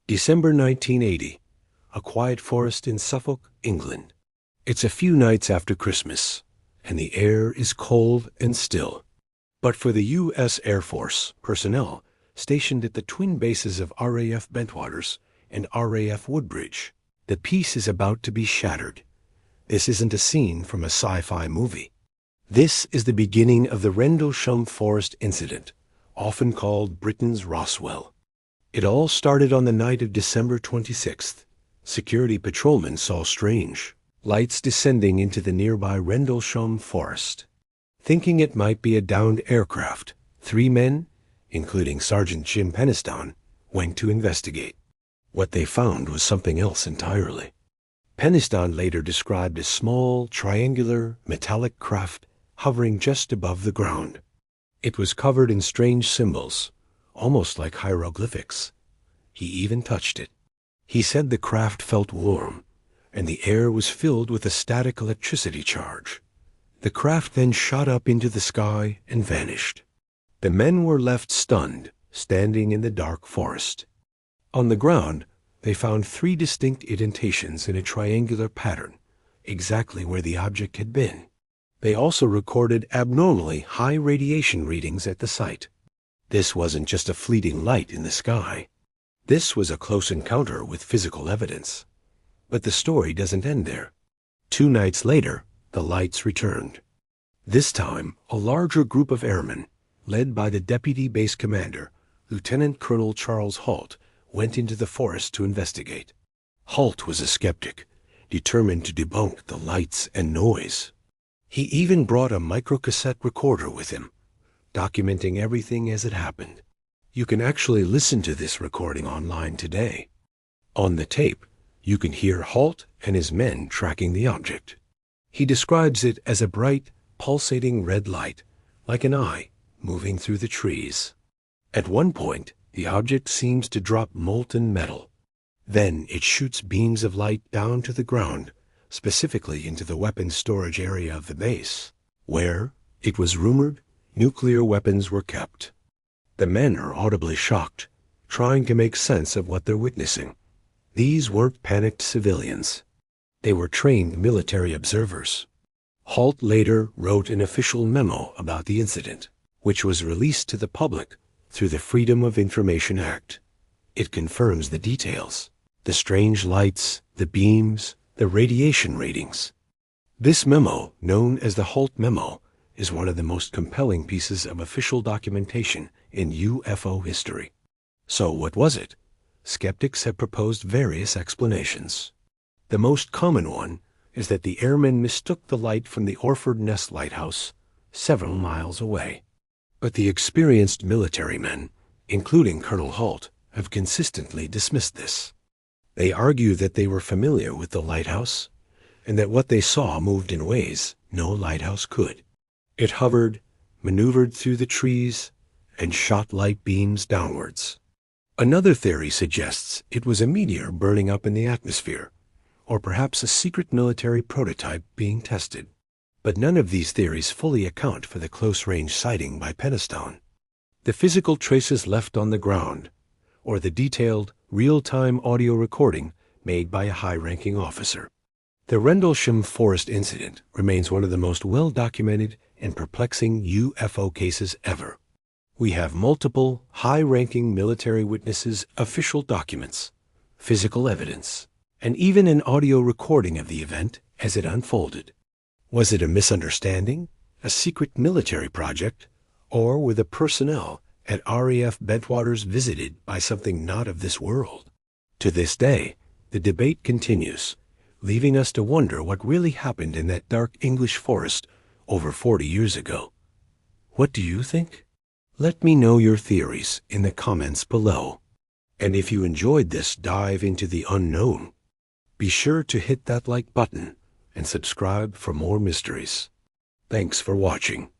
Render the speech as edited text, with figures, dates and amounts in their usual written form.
December 1980. A quiet forest in Suffolk, England. It's a few nights after Christmas, and the air is cold and still. But for the U.S. Air Force personnel stationed at the twin bases of RAF Bentwaters and RAF Woodbridge, the peace is about to be shattered. This isn't a scene from a sci-fi movie. This is the beginning of the Rendlesham Forest Incident, often called Britain's Roswell. It all started on the night of December 26th. Security patrolmen saw strange lights descending into the nearby Rendlesham Forest. Thinking it might be a downed aircraft, 3 men, including Sergeant Jim Peniston, went to investigate. What they found was something else entirely. Peniston later described a small, triangular, metallic craft hovering just above the ground. It was covered in strange symbols, almost like hieroglyphics. He even touched it. He said the craft felt warm, and the air was filled with a static electricity charge. The craft then shot up into the sky and vanished. The men were left stunned, standing in the dark forest. On the ground, they found 3 distinct indentations in a triangular pattern, exactly where the object had been. They also recorded abnormally high radiation readings at the site. This wasn't just a fleeting light in the sky. This was a close encounter with physical evidence. But the story doesn't end there. 2 nights later, the lights returned. This time, a larger group of airmen, led by the Deputy Base Commander, Lieutenant Colonel Charles Halt, went into the forest to investigate. Halt was a skeptic, determined to debunk the lights and noise. He even brought a microcassette recorder with him, documenting everything as it happened. You can actually listen to this recording online today. On the tape, you can hear Halt and his men tracking the object. He describes it as a bright, pulsating red light, like an eye, moving through the trees. At one point, the object seems to drop molten metal. Then it shoots beams of light down to the ground, specifically into the weapons storage area of the base, where, it was rumored, nuclear weapons were kept. The men are audibly shocked, trying to make sense of what they're witnessing. These weren't panicked civilians. They were trained military observers. Halt later wrote an official memo about the incident, which was released to the public through the Freedom of Information Act. It confirms the details: the strange lights, the beams, the radiation readings. This memo, known as the Halt Memo, is one of the most compelling pieces of official documentation in UFO history. So what was it? Skeptics have proposed various explanations. The most common one is that the airmen mistook the light from the Orford Nest Lighthouse, several miles away. But the experienced military men, including Colonel Halt, have consistently dismissed this. They argue that they were familiar with the lighthouse, and that what they saw moved in ways no lighthouse could. It hovered, maneuvered through the trees, and shot light beams downwards. Another theory suggests it was a meteor burning up in the atmosphere, or perhaps a secret military prototype being tested. But none of these theories fully account for the close-range sighting by Peniston, the physical traces left on the ground, or the detailed, real-time audio recording made by a high-ranking officer. The Rendlesham Forest Incident remains one of the most well-documented and perplexing UFO cases ever. We have multiple, high-ranking military witnesses' official documents, physical evidence, and even an audio recording of the event as it unfolded. Was it a misunderstanding, a secret military project, or were the personnel at RAF Bentwaters visited by something not of this world? To this day, the debate continues, leaving us to wonder what really happened in that dark English forest over 40 years ago. What do you think? Let me know your theories in the comments below. And if you enjoyed this dive into the unknown, be sure to hit that like button and subscribe for more mysteries. Thanks for watching.